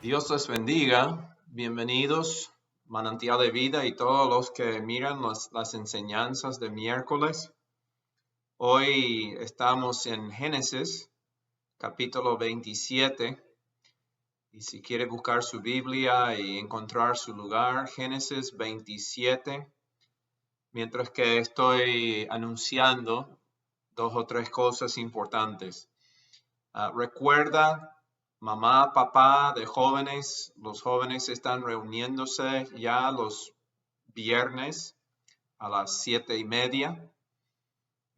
Dios les bendiga. Bienvenidos, Manantial de Vida y todos los que miran las enseñanzas de miércoles. Hoy estamos en Génesis, capítulo 27. Y si quiere buscar su Biblia y encontrar su lugar, Génesis 27. Mientras que estoy anunciando dos o tres cosas importantes. Recuerda, mamá, papá de jóvenes, los jóvenes están reuniéndose ya los viernes a las 7:30.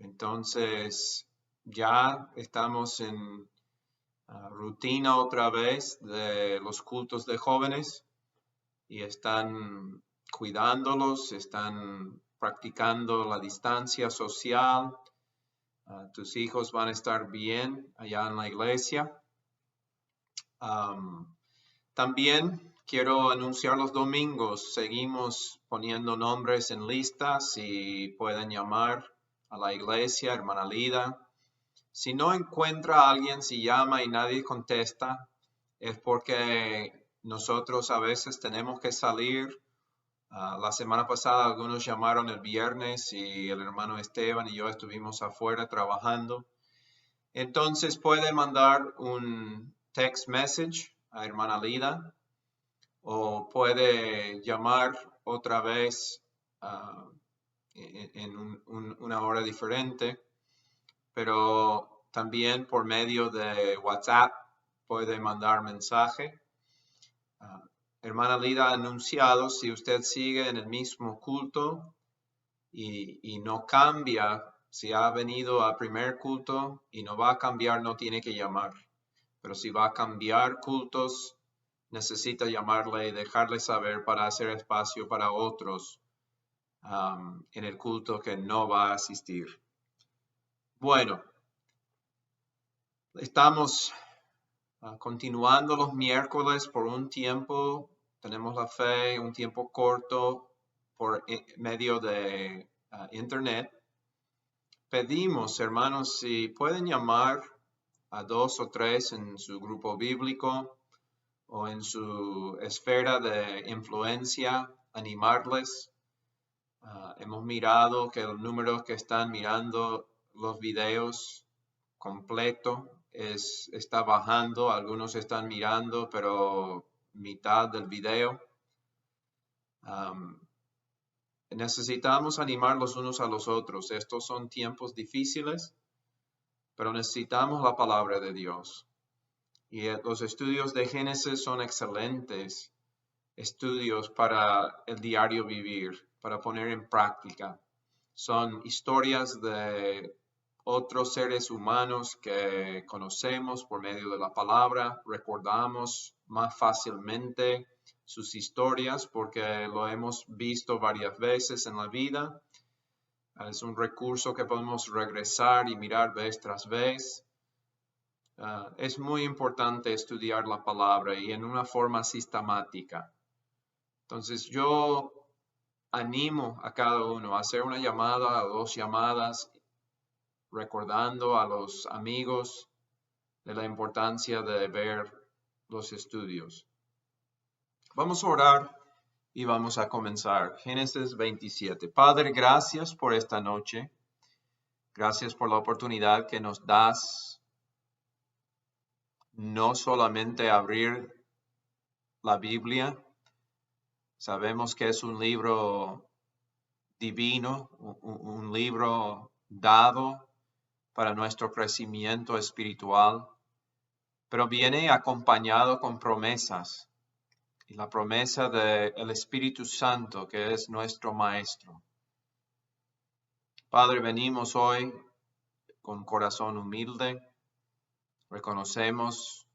Entonces ya estamos en rutina otra vez de los cultos de jóvenes y están cuidándolos, están practicando la distancia social. Tus hijos van a estar bien allá en la iglesia. También quiero anunciar los domingos. Seguimos poniendo nombres en listas. Si pueden llamar a la iglesia, hermana Lida. Si no encuentra a alguien, si llama y nadie contesta, es porque nosotros a veces tenemos que salir. La semana pasada algunos llamaron el viernes y el hermano Esteban y yo estuvimos afuera trabajando. Entonces puede mandar un text message a hermana Lida o puede llamar otra vez en una hora diferente, pero también por medio de WhatsApp puede mandar mensaje. Hermana Lida ha anunciado, si usted sigue en el mismo culto y no cambia, si ha venido al primer culto y no va a cambiar, no tiene que llamar. Pero si va a cambiar cultos, necesita llamarle y dejarle saber para hacer espacio para otros en el culto que no va a asistir. Bueno, estamos continuando los miércoles por un tiempo. Tenemos la fe, un tiempo corto por medio de internet. Pedimos, hermanos, si pueden llamar a 2 o 3 en su grupo bíblico o en su esfera de influencia, animarles. Hemos mirado que el número que están mirando los videos completo está bajando. Algunos están mirando, pero mitad del video. Necesitamos animar los unos a los otros. Estos son tiempos difíciles, pero necesitamos la palabra de Dios. Y los estudios de Génesis son excelentes estudios para el diario vivir, para poner en práctica. Son historias de otros seres humanos que conocemos por medio de la palabra, recordamos más fácilmente sus historias porque lo hemos visto varias veces en la vida. Es un recurso que podemos regresar y mirar vez tras vez. Es muy importante estudiar la palabra y en una forma sistemática. Entonces yo animo a cada uno a hacer una llamada o 2 llamadas, recordando a los amigos de la importancia de ver los estudios. Vamos a orar y vamos a comenzar. Génesis 27. Padre, gracias por esta noche. Gracias por la oportunidad que nos das. No solamente abrir la Biblia. Sabemos que es un libro divino, un libro dado para nuestro crecimiento espiritual, pero viene acompañado con promesas. Y la promesa del Espíritu Santo, que es nuestro Maestro. Padre, venimos hoy con corazón humilde. Reconocemos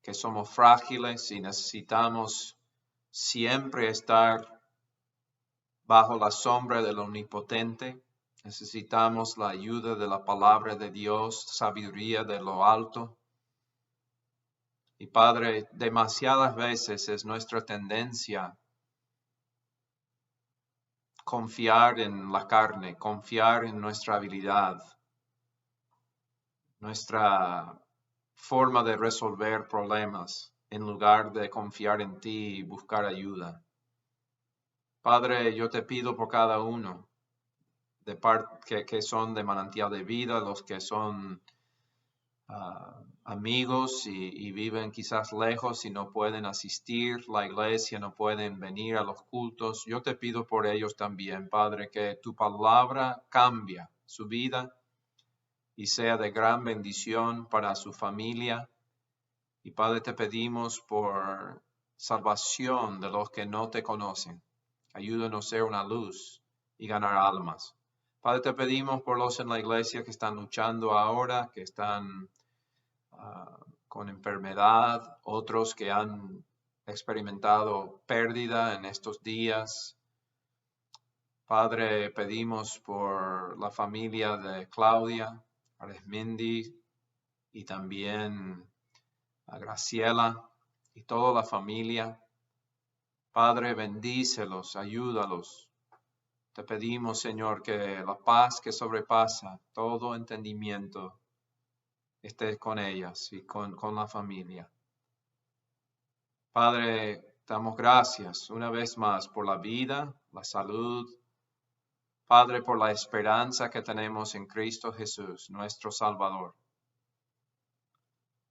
que somos frágiles y necesitamos siempre estar bajo la sombra del Omnipotente. Necesitamos la ayuda de la palabra de Dios, sabiduría de lo alto. Y Padre, demasiadas veces es nuestra tendencia confiar en la carne, confiar en nuestra habilidad, nuestra forma de resolver problemas. en lugar de confiar en ti y buscar ayuda. Padre, yo te pido por cada uno que son de Manantial de Vida, los que son amigos y viven quizás lejos y no pueden asistir a la iglesia, no pueden venir a los cultos. Yo te pido por ellos también, Padre, que tu palabra cambie su vida y sea de gran bendición para su familia. Y Padre, te pedimos por salvación de los que no te conocen. Ayúdanos a ser una luz y ganar almas. Padre, te pedimos por los en la iglesia que están luchando ahora, que están con enfermedad, otros que han experimentado pérdida en estos días. Padre, pedimos por la familia de Claudia Aresmendi y también a Graciela y toda la familia. Padre, bendícelos, ayúdalos. Te pedimos, Señor, que la paz que sobrepasa todo entendimiento esté con ellas y con la familia. Padre, damos gracias una vez más por la vida, la salud. Padre, por la esperanza que tenemos en Cristo Jesús, nuestro Salvador.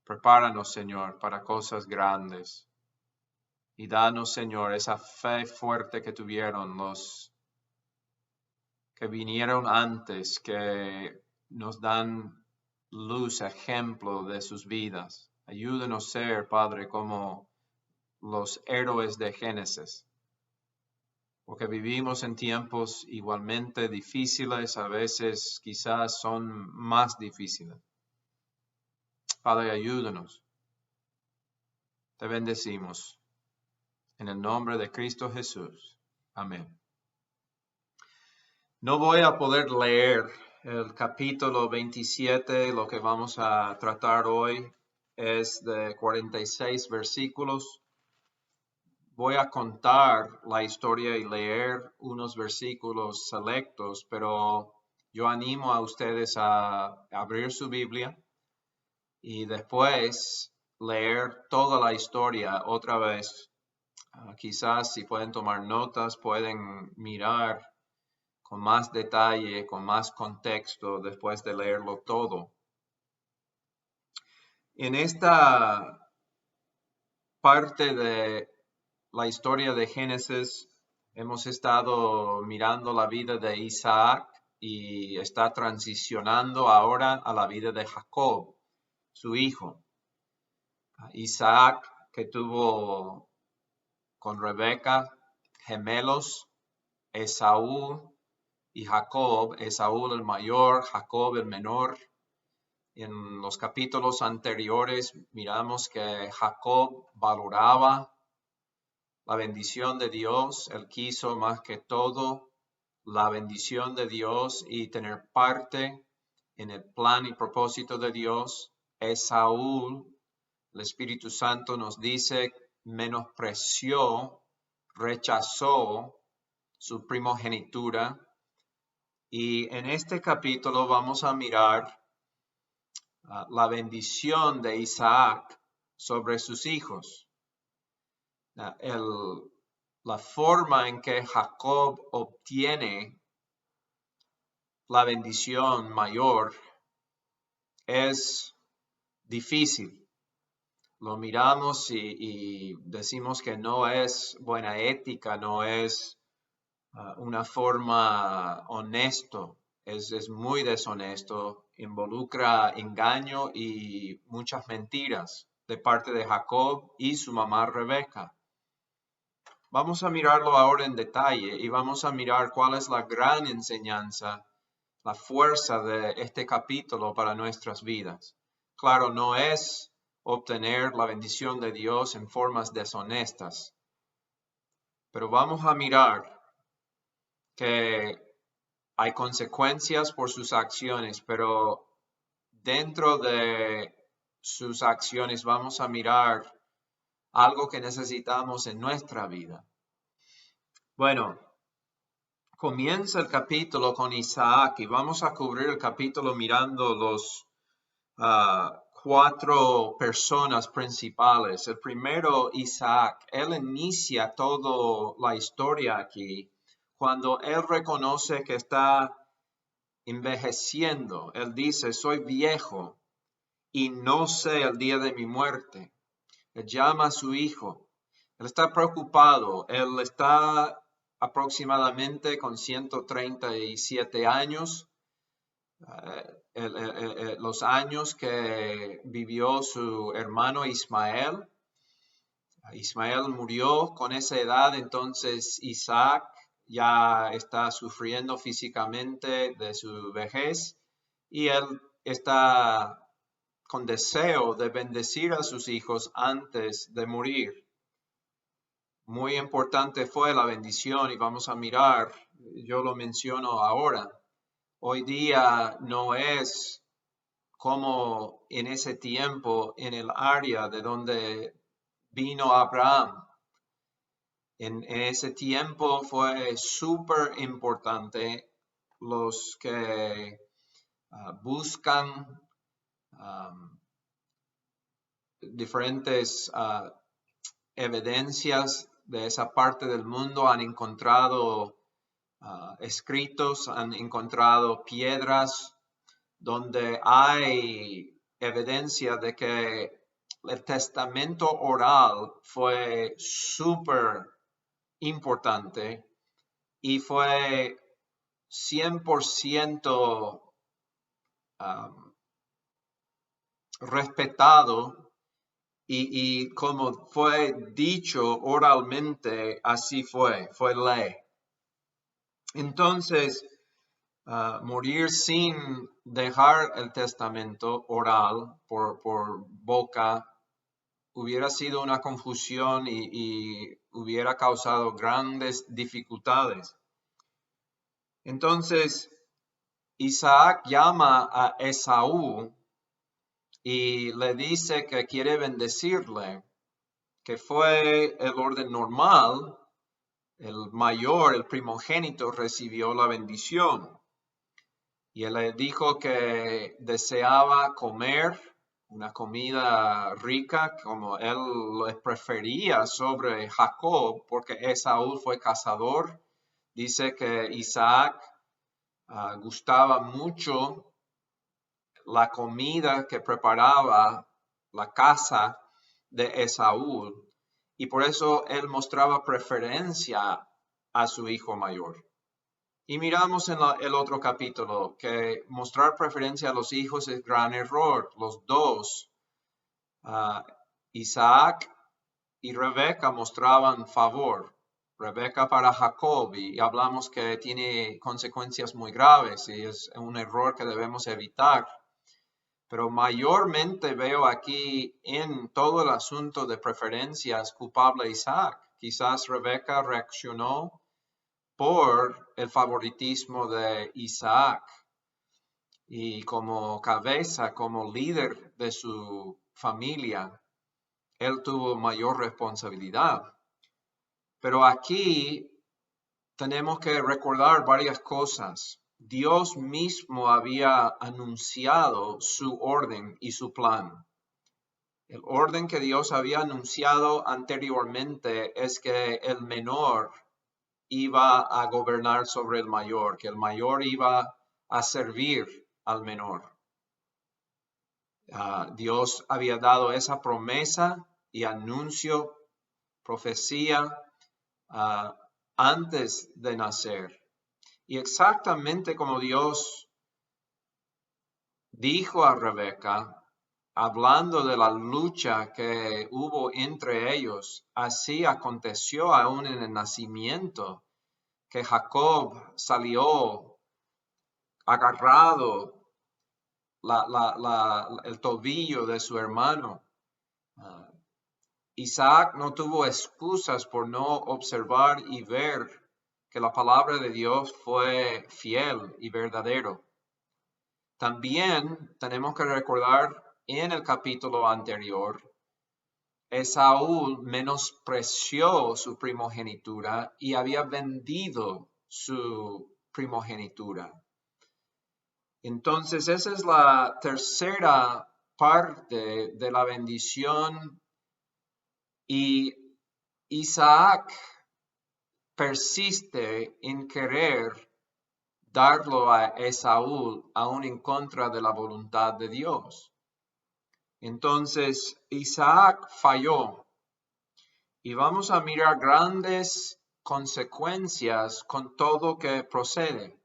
Prepáranos, Señor, para cosas grandes. Y danos, Señor, esa fe fuerte que tuvieron los que vinieron antes, que nos dan luz, ejemplo de sus vidas. Ayúdenos a ser, Padre, como los héroes de Génesis. Porque vivimos en tiempos igualmente difíciles, a veces quizás son más difíciles. Padre, ayúdanos. Te bendecimos. En el nombre de Cristo Jesús. Amén. No voy a poder leer el capítulo 27. Lo que vamos a tratar hoy es de 46 versículos. Voy a contar la historia y leer unos versículos selectos, pero yo animo a ustedes a abrir su Biblia y después leer toda la historia otra vez. Quizás si pueden tomar notas, pueden mirar con más detalle, con más contexto después de leerlo todo. En esta parte de la historia de Génesis, hemos estado mirando la vida de Isaac y está transicionando ahora a la vida de Jacob, su hijo. Isaac, que tuvo con Rebeca gemelos, Esaú y Jacob, Esaú el mayor, Jacob el menor. En los capítulos anteriores miramos que Jacob valoraba la bendición de Dios. Él quiso más que todo la bendición de Dios y tener parte en el plan y propósito de Dios. Esaú, el Espíritu Santo nos dice, menospreció, rechazó su primogenitura. Y en este capítulo vamos a mirar la bendición de Isaac sobre sus hijos. La forma en que Jacob obtiene la bendición mayor es difícil. Lo miramos y decimos que no es buena ética, no es una forma honesto, es muy deshonesto, involucra engaño y muchas mentiras de parte de Jacob y su mamá Rebeca. Vamos a mirarlo ahora en detalle y vamos a mirar cuál es la gran enseñanza, la fuerza de este capítulo para nuestras vidas. Claro, no es obtener la bendición de Dios en formas deshonestas, pero vamos a mirar que hay consecuencias por sus acciones, pero dentro de sus acciones vamos a mirar algo que necesitamos en nuestra vida. Bueno, comienza el capítulo con Isaac y vamos a cubrir el capítulo mirando los 4 personas principales. El primero, Isaac. Él inicia toda la historia aquí cuando él reconoce que está envejeciendo. Él dice, soy viejo y no sé el día de mi muerte. Él llama a su hijo. Él está preocupado. Él está aproximadamente con 137 años. Los años que vivió su hermano Ismael. Ismael murió con esa edad, entonces Isaac ya está sufriendo físicamente de su vejez y él está con deseo de bendecir a sus hijos antes de morir. Muy importante fue la bendición y vamos a mirar, yo lo menciono ahora. Hoy día no es como en ese tiempo en el área de donde vino Abraham. En ese tiempo fue súper importante los que buscan diferentes evidencias de esa parte del mundo han encontrado escritos, han encontrado piedras donde hay evidencia de que el testamento oral fue súper importante y fue 100% respetado y como fue dicho oralmente, así fue ley. Entonces, morir sin dejar el testamento oral por boca hubiera sido una confusión y hubiera causado grandes dificultades. Entonces, Isaac llama a Esaú y le dice que quiere bendecirle, que fue el orden normal. El mayor, el primogénito, recibió la bendición. Y él le dijo que deseaba comer una comida rica como él lo prefería sobre Jacob, porque Esaú fue cazador. Dice que Isaac gustaba mucho la comida que preparaba la casa de Esaú y por eso él mostraba preferencia a su hijo mayor. Y miramos en el otro capítulo que mostrar preferencia a los hijos es gran error. Los dos, Isaac y Rebeca, mostraban favor. Rebeca para Jacob y hablamos que tiene consecuencias muy graves y es un error que debemos evitar. Pero mayormente veo aquí en todo el asunto de preferencias culpable Isaac. Quizás Rebeca reaccionó por el favoritismo de Isaac y como cabeza, como líder de su familia, él tuvo mayor responsabilidad. Pero aquí tenemos que recordar varias cosas. Dios mismo había anunciado su orden y su plan. El orden que Dios había anunciado anteriormente es que el menor iba a gobernar sobre el mayor, que el mayor iba a servir al menor. Dios había dado esa promesa y anuncio, profecía antes de nacer. Y exactamente como Dios dijo a Rebeca, hablando de la lucha que hubo entre ellos, así aconteció aún en el nacimiento, que Jacob salió agarrado el tobillo de su hermano. Isaac no tuvo excusas por no observar y ver que la palabra de Dios fue fiel y verdadero. También tenemos que recordar en el capítulo anterior, Esaú menospreció su primogenitura y había vendido su primogenitura. Entonces, esa es la tercera parte de la bendición y Isaac persiste en querer darlo a Esaú aún en contra de la voluntad de Dios. Entonces Isaac falló y vamos a mirar grandes consecuencias con todo que procede.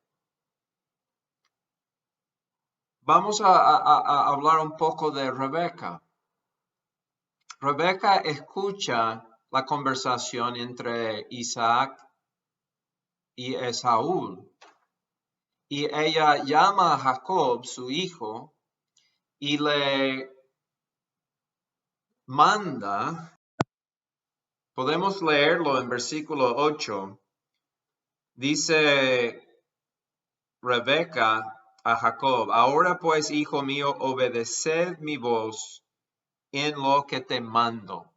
Vamos a hablar un poco de Rebeca. Rebeca escucha la conversación entre Isaac y Esaú. Y ella llama a Jacob, su hijo, y le manda, podemos leerlo en versículo 8, dice Rebeca a Jacob, ahora pues, hijo mío, obedeced mi voz en lo que te mando.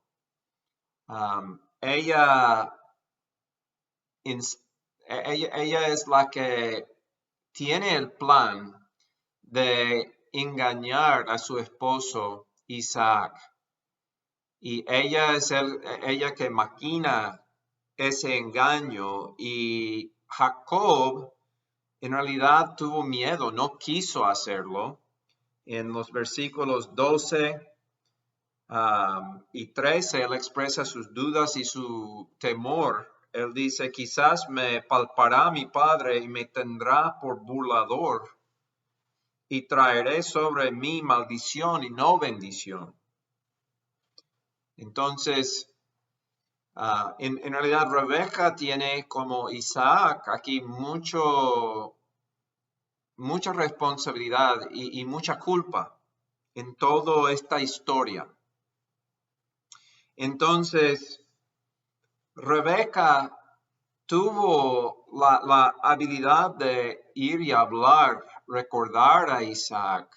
Ella es la que tiene el plan de engañar a su esposo Isaac. Y ella es ella que maquina ese engaño. Y Jacob en realidad tuvo miedo, no quiso hacerlo. En los versículos 12 y 13, él expresa sus dudas y su temor. Él dice, quizás me palpará mi padre y me tendrá por burlador y traeré sobre mí maldición y no bendición. Entonces, en realidad Rebeca tiene como Isaac aquí mucha responsabilidad y mucha culpa en toda esta historia. Entonces, Rebeca tuvo la habilidad de ir y hablar, recordar a Isaac.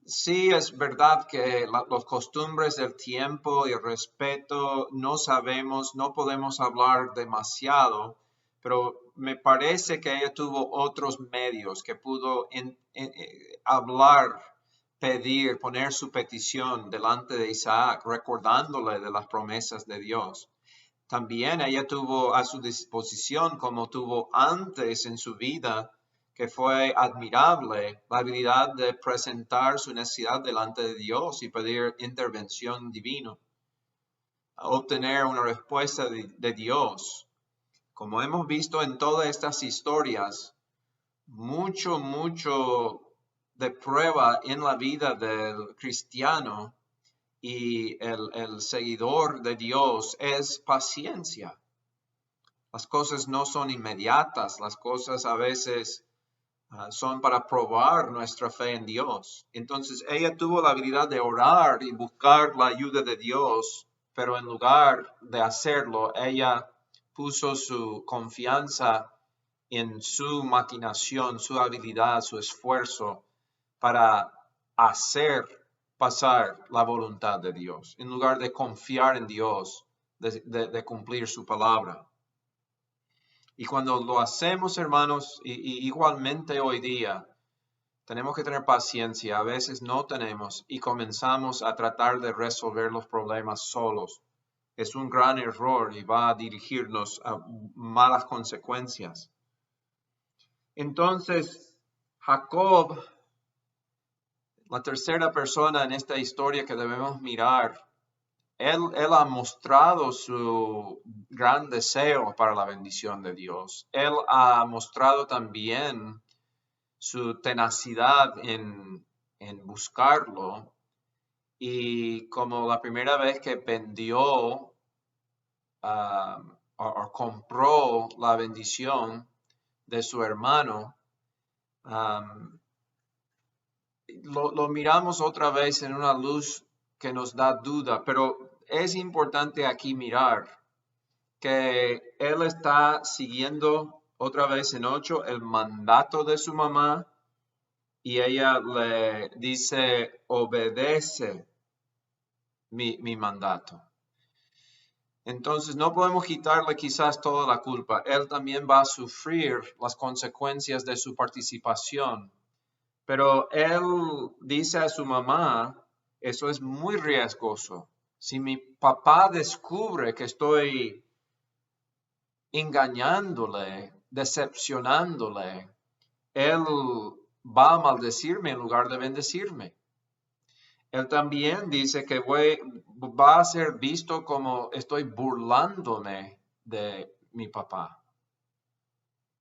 Sí, es verdad que las costumbres del tiempo y el respeto no sabemos, no podemos hablar demasiado, pero me parece que ella tuvo otros medios que pudo hablar, pedir, poner su petición delante de Isaac, recordándole de las promesas de Dios. También ella tuvo a su disposición, como tuvo antes en su vida, que fue admirable, la habilidad de presentar su necesidad delante de Dios y pedir intervención divina, obtener una respuesta de Dios. Como hemos visto en todas estas historias, mucho de prueba en la vida del cristiano y el seguidor de Dios es paciencia. Las cosas no son inmediatas, las cosas a veces son para probar nuestra fe en Dios. Entonces ella tuvo la habilidad de orar y buscar la ayuda de Dios, pero en lugar de hacerlo, ella puso su confianza en su maquinación, su habilidad, su esfuerzo para hacer pasar la voluntad de Dios, en lugar de confiar en Dios, de cumplir su palabra. Y cuando lo hacemos, hermanos, y igualmente hoy día, tenemos que tener paciencia. A veces no tenemos y comenzamos a tratar de resolver los problemas solos. Es un gran error y va a dirigirnos a malas consecuencias. Entonces, Jacob, la tercera persona en esta historia que debemos mirar, él ha mostrado su gran deseo para la bendición de Dios. Él ha mostrado también su tenacidad en buscarlo. Y como la primera vez que vendió o compró la bendición de su hermano, lo miramos otra vez en una luz que nos da duda, pero es importante aquí mirar que él está siguiendo otra vez en 8 el mandato de su mamá y ella le dice, obedece mi mandato. Entonces no podemos quitarle quizás toda la culpa. Él también va a sufrir las consecuencias de su participación. Pero él dice a su mamá, eso es muy riesgoso. Si mi papá descubre que estoy engañándole, decepcionándole, él va a maldecirme en lugar de bendecirme. Él también dice que va a ser visto como estoy burlándome de mi papá.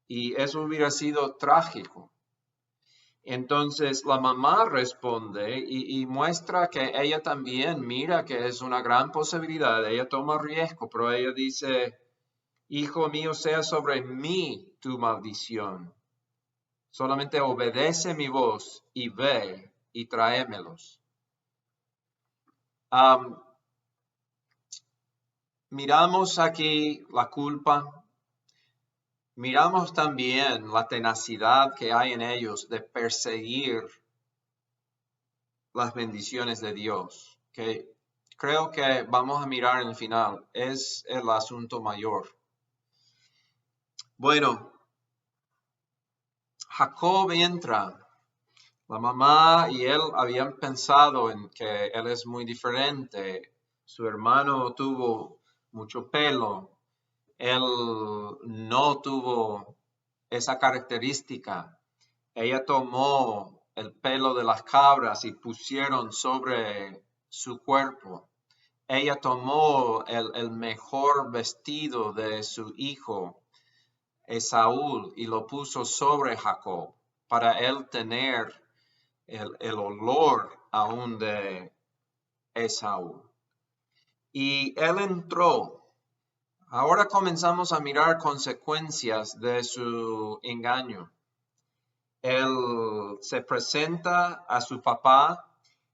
Y eso hubiera sido trágico. Entonces la mamá responde y muestra que ella también mira que es una gran posibilidad. Ella toma riesgo, pero ella dice, hijo mío, sea sobre mí tu maldición. Solamente obedece mi voz y ve y tráemelos. Miramos aquí la culpa. Miramos también la tenacidad que hay en ellos de perseguir las bendiciones de Dios, que creo que vamos a mirar en el final, es el asunto mayor. Bueno, Jacob entra. La mamá y él habían pensado en que él es muy diferente. Su hermano tuvo mucho pelo. Él no tuvo esa característica. Ella tomó el pelo de las cabras y pusieron sobre su cuerpo. Ella tomó el mejor vestido de su hijo Esaú y lo puso sobre Jacob para él tener el olor aún de Esaú. Y él entró. Ahora comenzamos a mirar consecuencias de su engaño. Él se presenta a su papá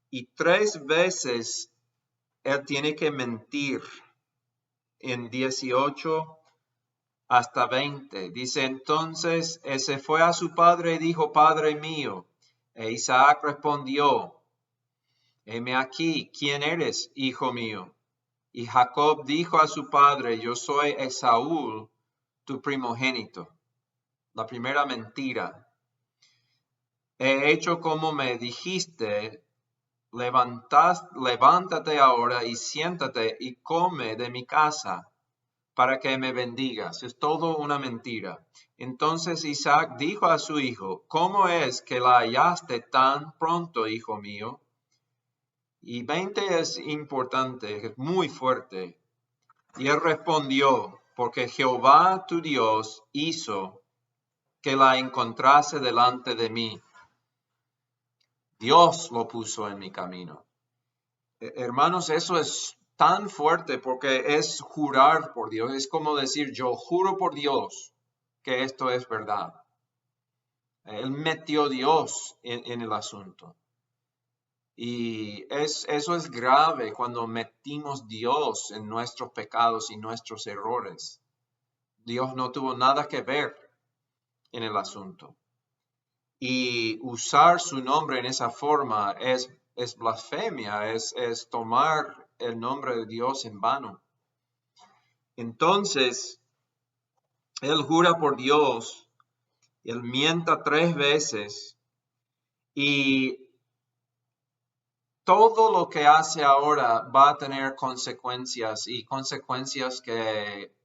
y 3 veces él tiene que mentir en 18 hasta 20. Dice entonces, se fue a su padre y dijo, Padre mío. E Isaac respondió, heme aquí, ¿quién eres, hijo mío? Y Jacob dijo a su padre, yo soy Esaú, tu primogénito. La primera mentira. He hecho como me dijiste, levántate ahora y siéntate y come de mi casa para que me bendigas. Es todo una mentira. Entonces Isaac dijo a su hijo, ¿cómo es que la hallaste tan pronto, hijo mío? Y 20 es importante, es muy fuerte. Y él respondió, porque Jehová tu Dios hizo que la encontrase delante de mí. Dios lo puso en mi camino. Hermanos, eso es tan fuerte porque es jurar por Dios. Es como decir, yo juro por Dios que esto es verdad. Él metió Dios en el asunto. Y eso es grave cuando metimos Dios en nuestros pecados y nuestros errores. Dios no tuvo nada que ver en el asunto. Y usar su nombre en esa forma es blasfemia, es tomar el nombre de Dios en vano. Entonces, él jura por Dios, él mienta 3 veces y todo lo que hace ahora va a tener consecuencias y consecuencias que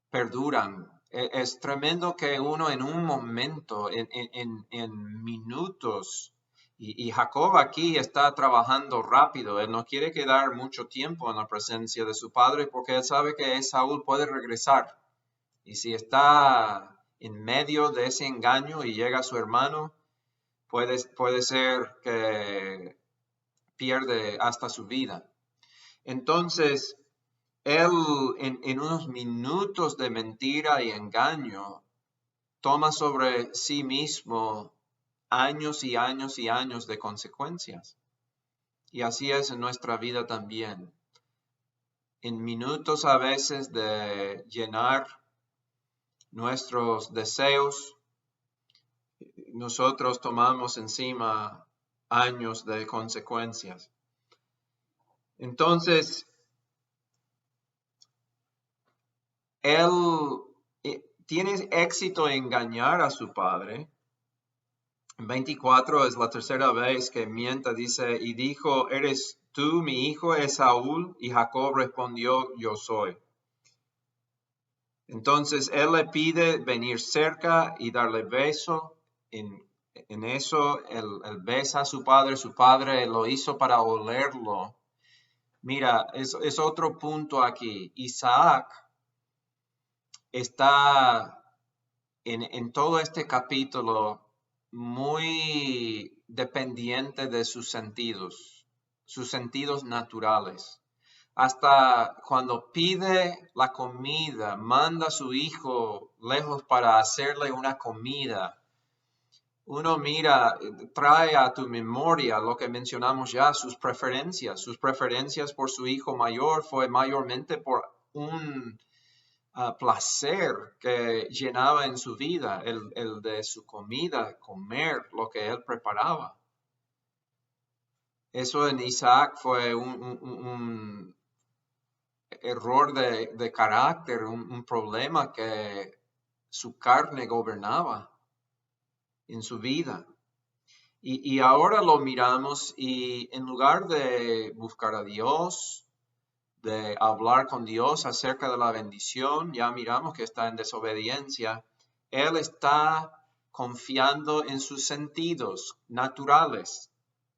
perduran. Es tremendo que uno en un momento, en minutos, y Jacob aquí está trabajando rápido. Él no quiere quedar mucho tiempo en la presencia de su padre porque él sabe que Saúl puede regresar. Y si está en medio de ese engaño y llega su hermano, puede ser que pierde hasta su vida. Entonces, él en unos minutos de mentira y engaño toma sobre sí mismo años y años y años de consecuencias. Y así es en nuestra vida también. En minutos a veces de llenar nuestros deseos, nosotros tomamos encima años de consecuencias. Entonces, él tiene éxito en engañar a su padre 24 es la tercera vez que miente, dice, y dijo, ¿eres tú mi hijo Esaú? Y Jacob respondió, yo soy. Entonces él le pide venir cerca y darle beso. En eso él besa a su padre lo hizo para olerlo. Mira, es otro punto aquí. Isaac está en todo este capítulo muy dependiente de sus sentidos naturales. Hasta cuando pide la comida, manda a su hijo lejos para hacerle una comida. Uno mira, trae a tu memoria lo que mencionamos ya, sus preferencias. Sus preferencias por su hijo mayor fue mayormente por un placer que llenaba en su vida, el de su comida, comer lo que él preparaba. Eso en Isaac fue un error de carácter, un problema que su carne gobernaba en su vida. Y ahora lo miramos y en lugar de buscar a Dios, de hablar con Dios acerca de la bendición, ya miramos que está en desobediencia. Él está confiando en sus sentidos naturales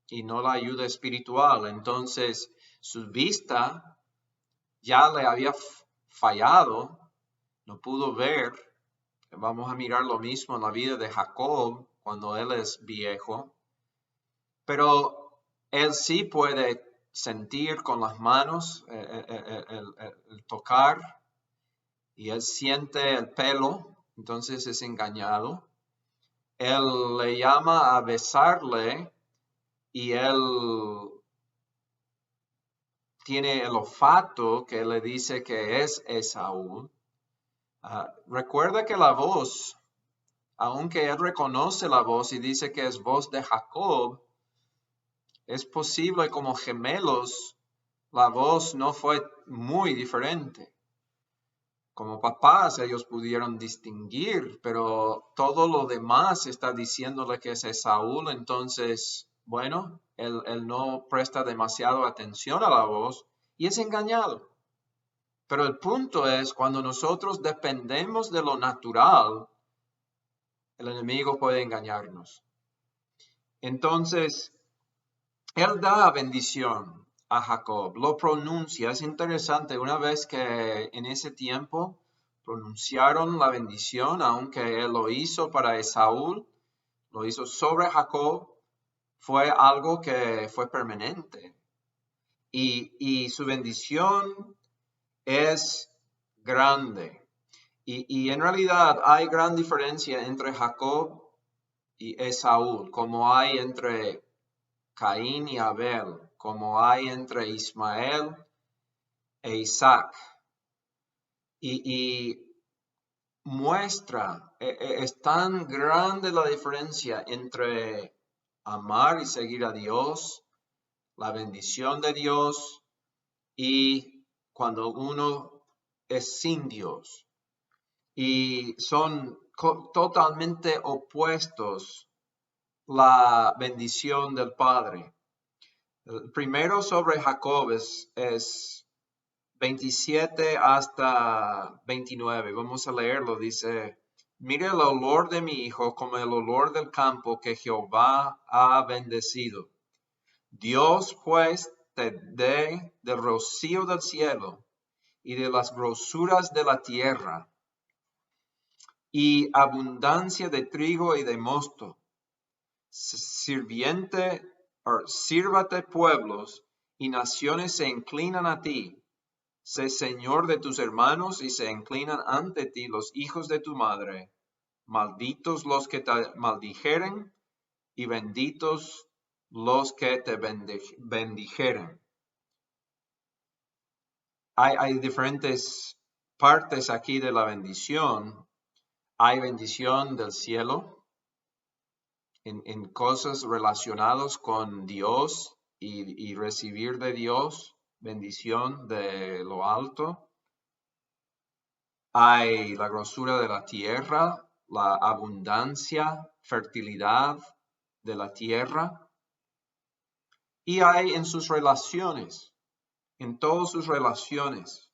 y no la ayuda espiritual. Entonces, su vista ya le había fallado, no pudo ver. Vamos a mirar lo mismo en la vida de Jacob cuando él es viejo. Pero él sí puede sentir con las manos, el tocar, y él siente el pelo, entonces es engañado. Él le llama a besarle y él tiene el olfato que le dice que es Esaú. Recuerda que la voz, aunque él reconoce la voz y dice que es voz de Jacob, es posible como gemelos, la voz no fue muy diferente. Como papás ellos pudieron distinguir, pero todo lo demás está diciéndole que es Esaú, entonces, bueno, él no presta demasiado atención a la voz y es engañado. Pero el punto es, cuando nosotros dependemos de lo natural, el enemigo puede engañarnos. Entonces, él da bendición a Jacob, lo pronuncia. Es interesante, una vez que en ese tiempo pronunciaron la bendición, aunque él lo hizo para Esaú, lo hizo sobre Jacob, fue algo que fue permanente. Y su bendición es grande. Y en realidad hay gran diferencia entre Jacob y Esaú, como hay entre Caín y Abel, como hay entre Ismael e Isaac. Y muestra, es tan grande la diferencia entre amar y seguir a Dios, la bendición de Dios, y cuando uno es sin Dios. Y son totalmente opuestos la bendición del Padre. El primero sobre Jacob es 27 hasta 29. Vamos a leerlo. Dice, mire el olor de mi hijo como el olor del campo que Jehová ha bendecido. Dios pues te dé del rocío del cielo y de las grosuras de la tierra y abundancia de trigo y de mosto. Sírvate pueblos y naciones se inclinan a ti. Sé señor de tus hermanos y se inclinan ante ti los hijos de tu madre. Malditos los que te maldijeren y benditos los que te bendijeren. Hay diferentes partes aquí de la bendición. Hay bendición del cielo en cosas relacionadas con Dios y recibir de Dios bendición de lo alto. Hay la grosura de la tierra, la abundancia, fertilidad, de la tierra. Y hay en sus relaciones, en todas sus relaciones.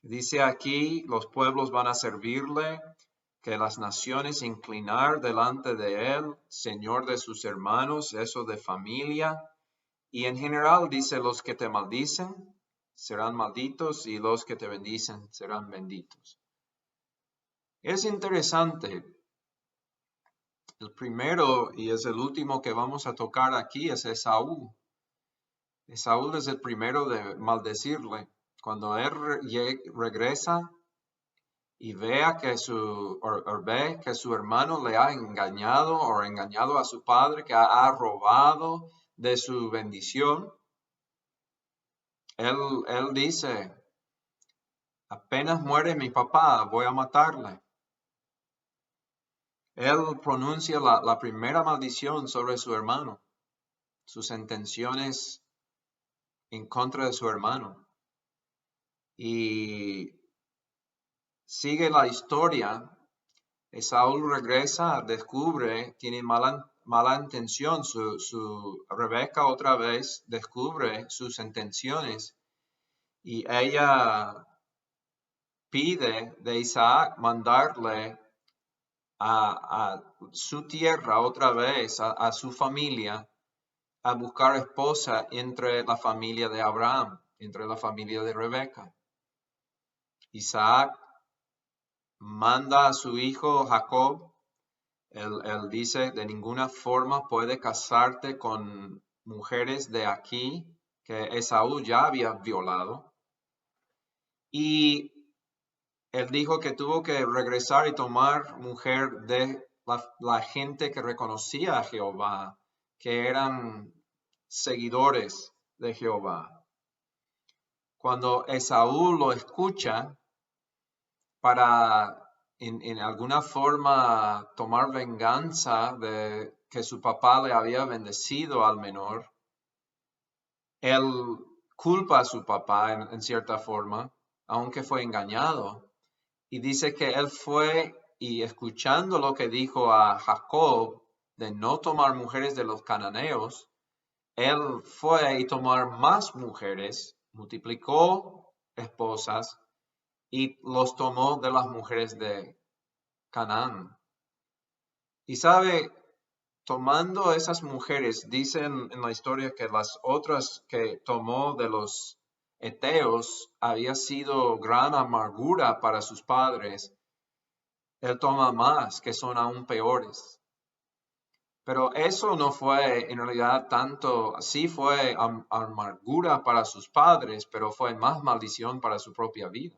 Dice aquí, los pueblos van a servirle, que las naciones inclinar delante de él, Señor de sus hermanos, eso de familia. Y en general dice, los que te maldicen serán malditos y los que te bendicen serán benditos. Es interesante. El primero y es el último que vamos a tocar aquí es Esaú. Esaú es el primero de maldecirle. Cuando él regresa y vea que ve que su hermano le ha engañado o engañado a su padre, que ha robado de su bendición, él dice, apenas muere mi papá, voy a matarle. Él pronuncia la primera maldición sobre su hermano, sus intenciones en contra de su hermano. Y sigue la historia. Esaú regresa, descubre, tiene mala intención. Su Rebeca otra vez descubre sus intenciones. Y ella pide de Isaac mandarle a su tierra otra vez, a su familia, a buscar esposa entre la familia de Abraham, entre la familia de Rebeca. Isaac manda a su hijo Jacob. Él dice, de ninguna forma puede casarte con mujeres de aquí que Esaú ya había violado. Y él dijo que tuvo que regresar y tomar mujer de la gente que reconocía a Jehová, que eran seguidores de Jehová. Cuando Esaú lo escucha, para en alguna forma tomar venganza de que su papá le había bendecido al menor, él culpa a su papá en cierta forma, aunque fue engañado. Y dice que él fue y escuchando lo que dijo a Jacob de no tomar mujeres de los cananeos, él fue y tomar más mujeres, multiplicó esposas y los tomó de las mujeres de Canaán. Y sabe, tomando esas mujeres, dicen en la historia que las otras que tomó de los heteos había sido gran amargura para sus padres. Él toma más, que son aún peores. Pero eso no fue en realidad tanto, sí fue amargura para sus padres, pero fue más maldición para su propia vida.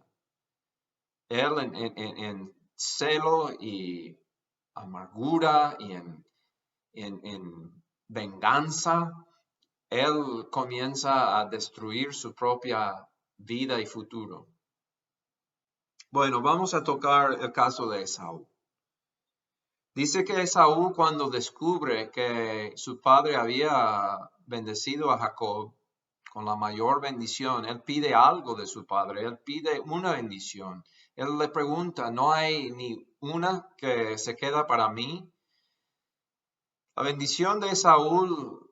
Él en celo y amargura y en venganza, él comienza a destruir su propia vida y futuro. Bueno, vamos a tocar el caso de Esaú. Dice que Esaú, cuando descubre que su padre había bendecido a Jacob con la mayor bendición, él pide algo de su padre, él pide una bendición. Él le pregunta, ¿no hay ni una que se queda para mí? La bendición de Esaú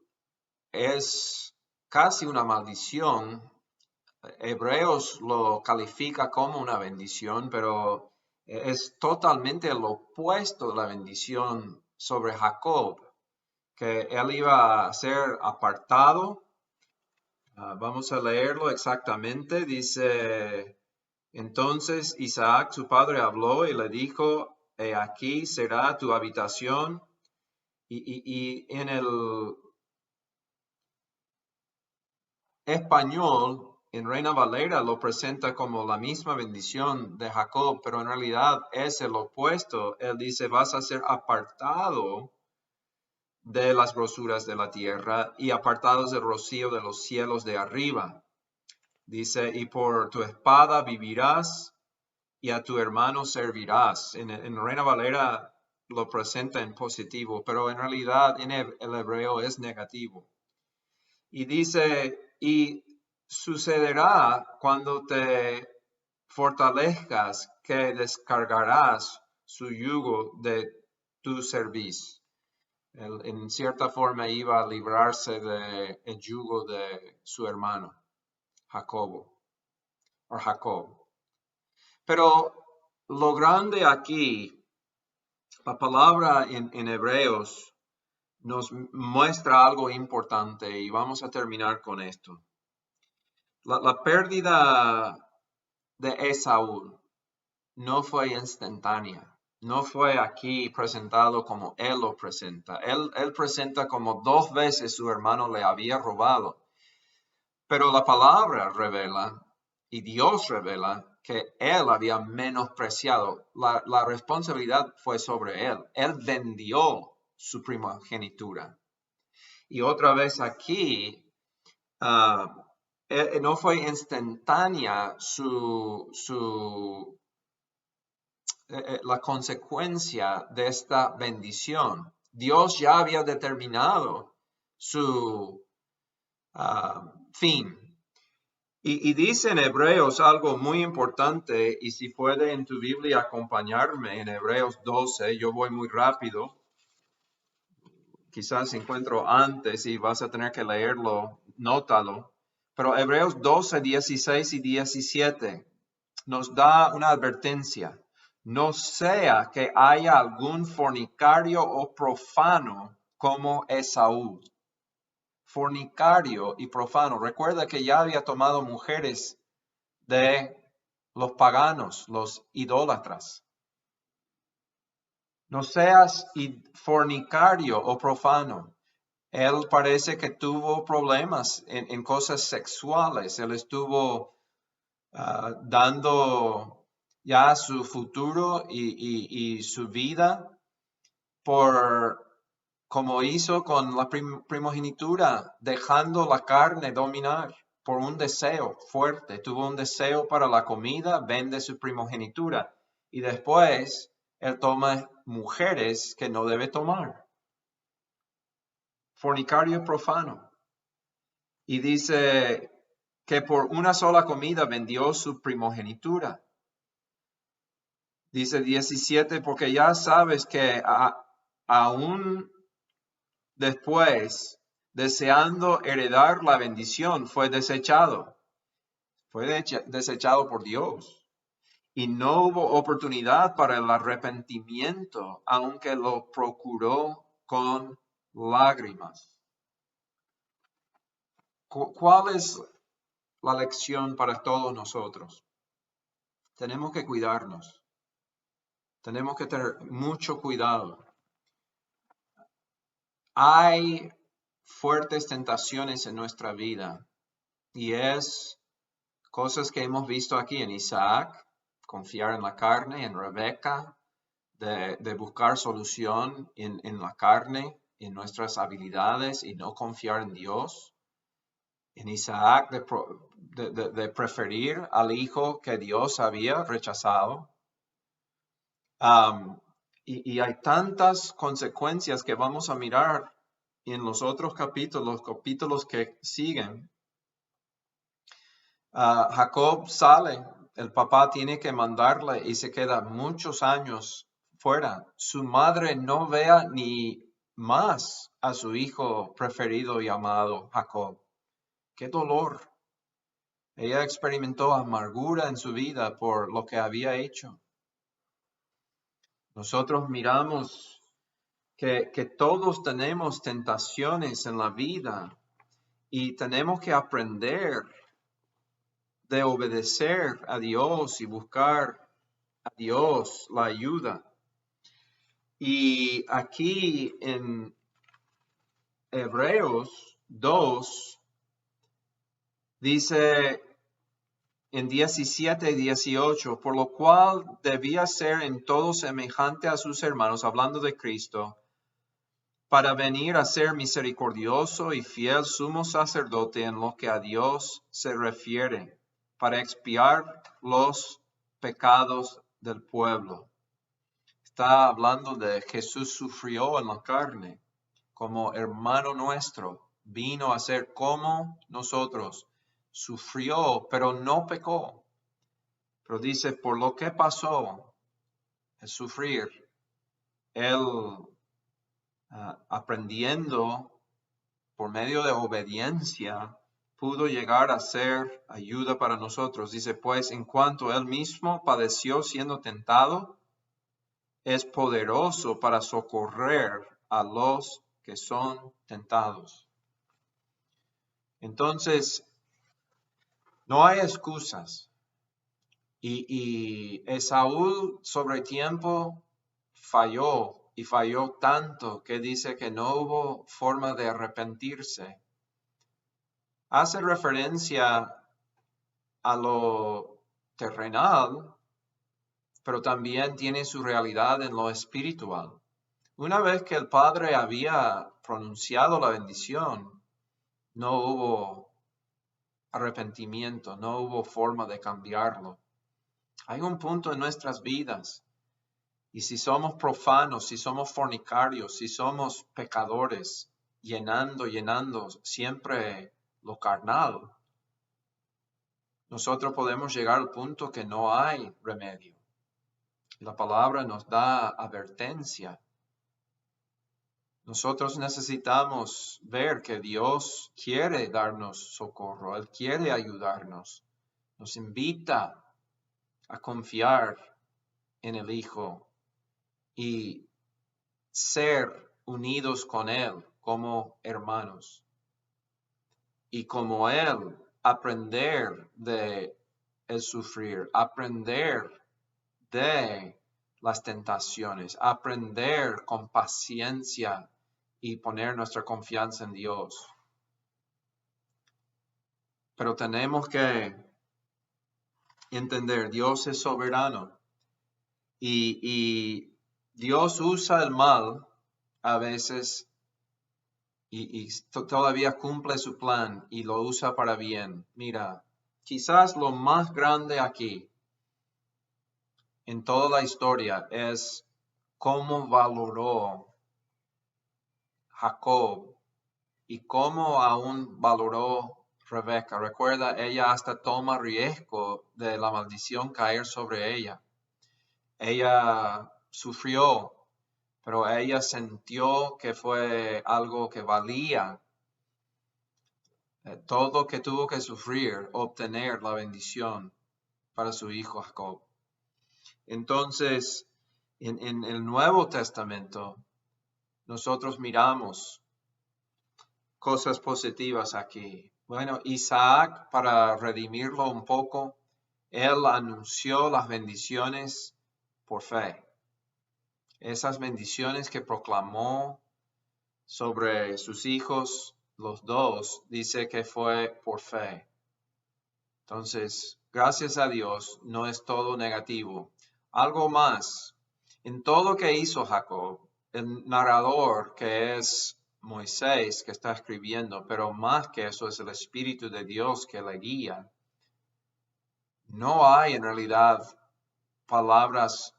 es casi una maldición. Hebreos lo califica como una bendición, pero es totalmente el opuesto de la bendición sobre Jacob, que él iba a ser apartado. Vamos a leerlo exactamente. Dice, entonces Isaac, su padre, habló y le dijo, he aquí será tu habitación. Y en el español, en Reina Valera lo presenta como la misma bendición de Jacob, pero en realidad es el opuesto. Él dice, vas a ser apartado de las grosuras de la tierra y apartados del rocío de los cielos de arriba. Dice, y por tu espada vivirás y a tu hermano servirás. En Reina Valera lo presenta en positivo, pero en realidad en el hebreo es negativo. Y dice, y sucederá cuando te fortalezcas que descargarás su yugo de tu cerviz. Él, en cierta forma iba a librarse del yugo de su hermano, Jacob. Pero lo grande aquí, la palabra en Hebreos nos muestra algo importante y vamos a terminar con esto. La pérdida de Esaú no fue instantánea. No fue aquí presentado como él lo presenta. Él presenta como 2 veces su hermano le había robado. Pero la palabra revela y Dios revela que él había menospreciado. La responsabilidad fue sobre él. Él vendió su primogenitura. Y otra vez aquí, no fue instantánea la consecuencia de esta bendición. Dios ya había determinado su fin. Y dice en Hebreos algo muy importante, y si puede en tu Biblia acompañarme en Hebreos 12, yo voy muy rápido. Quizás encuentro antes y vas a tener que leerlo, nótalo. Pero Hebreos 12, 16 y 17 nos da una advertencia. No sea que haya algún fornicario o profano como Esaú. Fornicario y profano. Recuerda que ya había tomado mujeres de los paganos, los idólatras. No seas fornicario o profano. Él parece que tuvo problemas en cosas sexuales. Él estuvo dando ya su futuro y su vida por como hizo con la primogenitura, dejando la carne dominar por un deseo fuerte. Tuvo un deseo para la comida, vende su primogenitura y después él toma mujeres que no debe tomar. Fornicario profano. Y dice que por una sola comida vendió su primogenitura. Dice 17, porque ya sabes que aún después, deseando heredar la bendición, fue desechado. Fue desechado por Dios. Y no hubo oportunidad para el arrepentimiento, aunque lo procuró con lágrimas. ¿Cuál es la lección para todos nosotros? Tenemos que cuidarnos. Tenemos que tener mucho cuidado. Hay fuertes tentaciones en nuestra vida y es cosas que hemos visto aquí en Isaac, confiar en la carne, en Rebeca, de buscar solución en la carne, en nuestras habilidades y no confiar en Dios. En Isaac de preferir al hijo que Dios había rechazado. Y hay tantas consecuencias que vamos a mirar en los otros capítulos que siguen. Jacob sale, el papá tiene que mandarle y se queda muchos años fuera. Su madre no vea ni más a su hijo preferido y amado Jacob. ¡Qué dolor! Ella experimentó amargura en su vida por lo que había hecho. Nosotros miramos que todos tenemos tentaciones en la vida y tenemos que aprender de obedecer a Dios y buscar a Dios la ayuda. Y aquí en Hebreos 2 dice en 17 y 18, por lo cual debía ser en todo semejante a sus hermanos, hablando de Cristo, para venir a ser misericordioso y fiel sumo sacerdote en lo que a Dios se refiere, para expiar los pecados del pueblo. Está hablando de Jesús sufrió en la carne como hermano nuestro, vino a ser como nosotros, sufrió pero no pecó. Pero dice, por lo que pasó, el sufrir, él aprendiendo por medio de obediencia, pudo llegar a ser ayuda para nosotros. Dice, pues, en cuanto él mismo padeció siendo tentado, es poderoso para socorrer a los que son tentados. Entonces, no hay excusas. Y Esaú sobre tiempo falló, y falló tanto que dice que no hubo forma de arrepentirse. Hace referencia a lo terrenal, pero también tiene su realidad en lo espiritual. Una vez que el Padre había pronunciado la bendición, no hubo arrepentimiento, no hubo forma de cambiarlo. Hay un punto en nuestras vidas, y si somos profanos, si somos fornicarios, si somos pecadores, llenando siempre lo carnal, nosotros podemos llegar al punto que no hay remedio. La palabra nos da advertencia. Nosotros necesitamos ver que Dios quiere darnos socorro, Él quiere ayudarnos. Nos invita a confiar en el Hijo y ser unidos con Él como hermanos. Y como Él, aprender de el sufrir, aprender de las tentaciones, aprender con paciencia y poner nuestra confianza en Dios. Pero tenemos que entender, Dios es soberano y Dios usa el mal a veces y todavía cumple su plan y lo usa para bien. Mira, quizás lo más grande aquí en toda la historia es cómo valoró Jacob y cómo aún valoró Rebeca. Recuerda, ella hasta toma riesgo de la maldición caer sobre ella. Ella sufrió, pero ella sintió que fue algo que valía todo que tuvo que sufrir, obtener la bendición para su hijo Jacob. Entonces, en el Nuevo Testamento, nosotros miramos cosas positivas aquí. Bueno, Isaac, para redimirlo un poco, él anunció las bendiciones por fe. Esas bendiciones que proclamó sobre sus hijos, los dos, dice que fue por fe. Entonces, gracias a Dios, no es todo negativo. Algo más, en todo que hizo Jacob, el narrador, que es Moisés, que está escribiendo, pero más que eso es el Espíritu de Dios que le guía. No hay en realidad palabras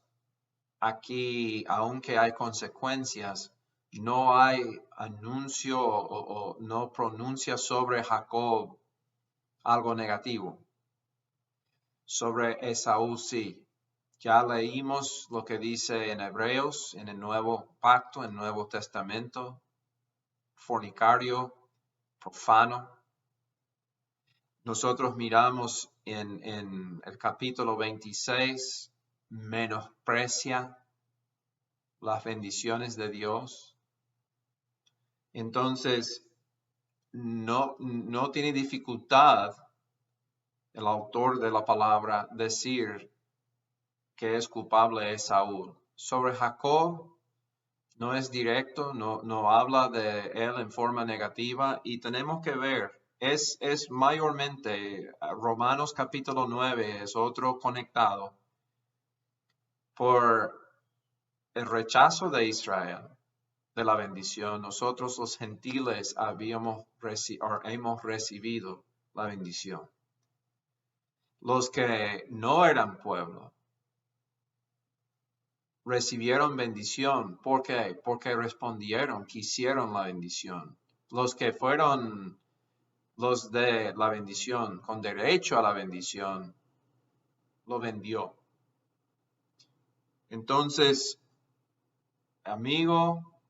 aquí, aunque hay consecuencias, no hay anuncio o no pronuncia sobre Jacob algo negativo. Sobre Esaú sí. Ya leímos lo que dice en Hebreos, en el Nuevo Pacto, en el Nuevo Testamento, fornicario, profano. Nosotros miramos en el capítulo 26, menosprecia las bendiciones de Dios. Entonces, no tiene dificultad el autor de la palabra decir que es culpable Esaú. Sobre Jacob, no es directo, no habla de él en forma negativa y tenemos que ver, es mayormente, Romanos capítulo 9 es otro conectado por el rechazo de Israel de la bendición. Nosotros los gentiles hemos recibido la bendición. Los que no eran pueblo recibieron bendición. ¿Por qué? Porque respondieron, quisieron la bendición. Los que fueron los de la bendición, con derecho a la bendición, lo vendió. Entonces, amigo,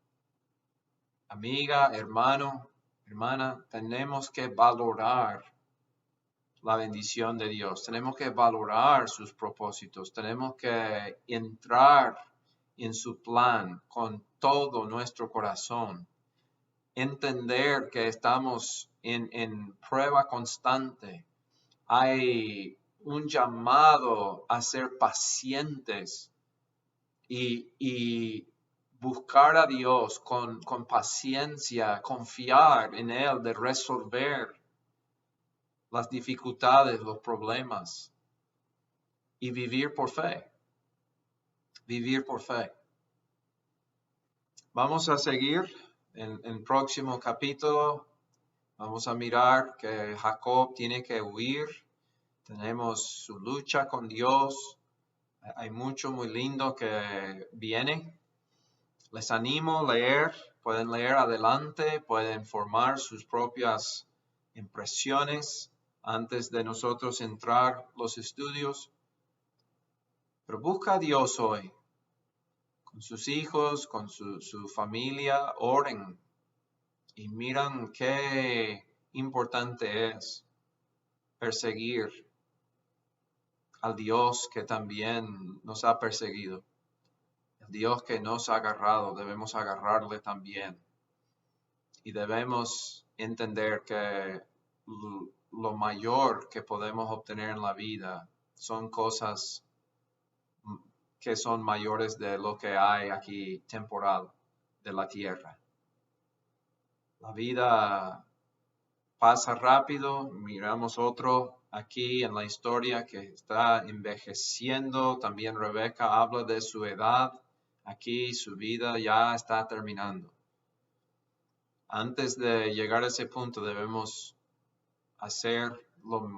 amiga, hermano, hermana, tenemos que valorar la bendición de Dios. Tenemos que valorar sus propósitos. Tenemos que entrar en su plan con todo nuestro corazón. Entender que estamos en prueba constante. Hay un llamado a ser pacientes y buscar a Dios con paciencia, confiar en Él de resolver las dificultades, los problemas y vivir por fe. Vivir por fe. Vamos a seguir en el próximo capítulo. Vamos a mirar que Jacob tiene que huir. Tenemos su lucha con Dios. Hay mucho muy lindo que viene. Les animo a leer. Pueden leer adelante. Pueden formar sus propias impresiones antes de nosotros entrar los estudios. Pero busca a Dios hoy. Con sus hijos, con su familia, oren. Y miran qué importante es perseguir al Dios que también nos ha perseguido. El Dios que nos ha agarrado, debemos agarrarle también. Y debemos entender que lo mayor que podemos obtener en la vida son cosas que son mayores de lo que hay aquí temporal de la tierra. La vida pasa rápido, miramos otro aquí en la historia que está envejeciendo, también Rebeca habla de su edad, aquí su vida ya está terminando. Antes de llegar a ese punto debemos hacer lo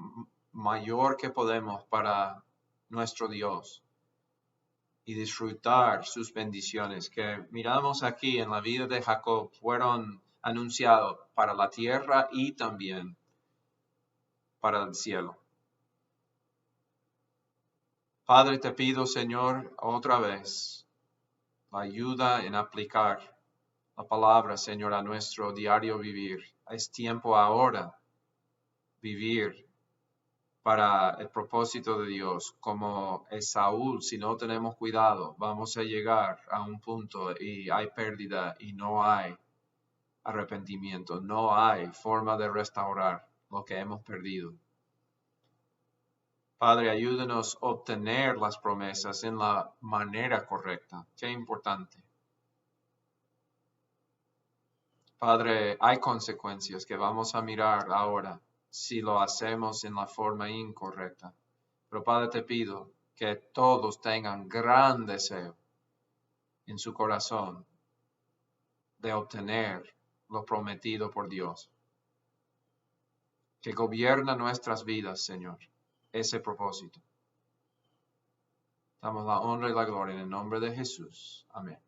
mayor que podemos para nuestro Dios y disfrutar sus bendiciones que miramos aquí en la vida de Jacob fueron anunciados para la tierra y también para el cielo. Padre, te pido, Señor, otra vez la ayuda en aplicar la palabra, Señor, a nuestro diario vivir. Es tiempo ahora vivir para el propósito de Dios, como Esaú, si no tenemos cuidado, vamos a llegar a un punto y hay pérdida y no hay arrepentimiento, no hay forma de restaurar lo que hemos perdido. Padre, ayúdanos a obtener las promesas en la manera correcta. Qué importante. Padre, hay consecuencias que vamos a mirar ahora si lo hacemos en la forma incorrecta. Pero Padre, te pido que todos tengan gran deseo en su corazón de obtener lo prometido por Dios. Que gobierna nuestras vidas, Señor, ese propósito. Damos la honra y la gloria en el nombre de Jesús. Amén.